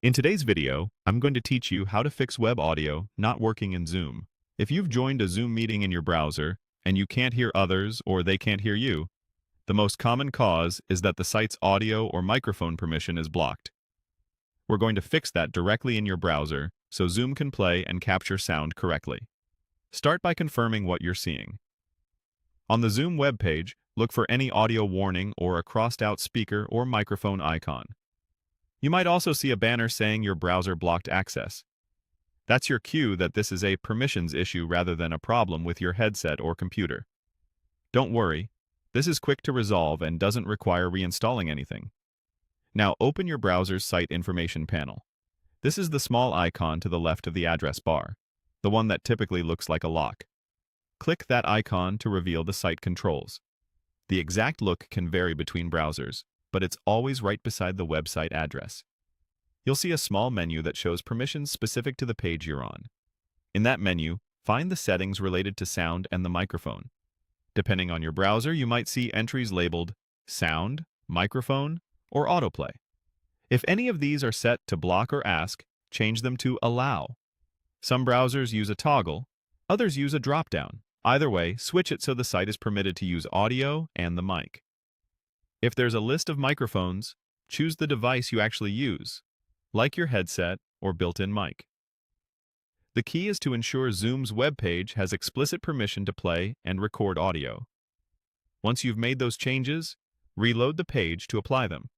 In today's video, I'm going to teach you how to fix web audio not working in Zoom. If you've joined a Zoom meeting in your browser and you can't hear others or they can't hear you, the most common cause is that the site's audio or microphone permission is blocked. We're going to fix that directly in your browser so Zoom can play and capture sound correctly. Start by confirming what you're seeing. On the Zoom web page, look for any audio warning or a crossed-out speaker or microphone icon. You might also see a banner saying your browser blocked access. That's your cue that this is a permissions issue rather than a problem with your headset or computer. Don't worry, this is quick to resolve and doesn't require reinstalling anything. Now open your browser's site information panel. This is the small icon to the left of the address bar, the one that typically looks like a lock. Click that icon to reveal the site controls. The exact look can vary between browsers, but it's always right beside the website address. You'll see a small menu that shows permissions specific to the page you're on. In that menu, find the settings related to sound and the microphone. Depending on your browser, you might see entries labeled Sound, Microphone, or Autoplay. If any of these are set to block or ask, change them to Allow. Some browsers use a toggle, others use a drop-down. Either way, switch it so the site is permitted to use audio and the mic. If there's a list of microphones, choose the device you actually use, like your headset or built-in mic. The key is to ensure Zoom's web page has explicit permission to play and record audio. Once you've made those changes, reload the page to apply them.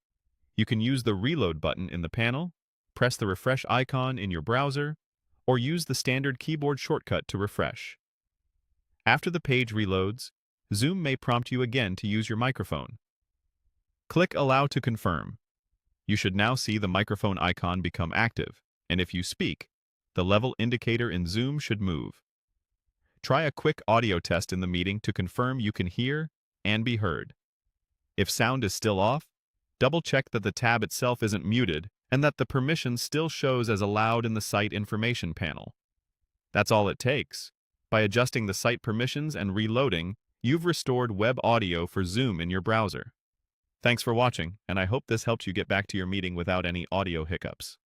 You can use the Reload button in the panel, press the refresh icon in your browser, or use the standard keyboard shortcut to refresh. After the page reloads, Zoom may prompt you again to use your microphone. Click Allow to confirm. You should now see the microphone icon become active, and if you speak, the level indicator in Zoom should move. Try a quick audio test in the meeting to confirm you can hear and be heard. If sound is still off, double-check that the tab itself isn't muted and that the permission still shows as allowed in the site information panel. That's all it takes. By adjusting the site permissions and reloading, you've restored web audio for Zoom in your browser. Thanks for watching, and I hope this helped you get back to your meeting without any audio hiccups.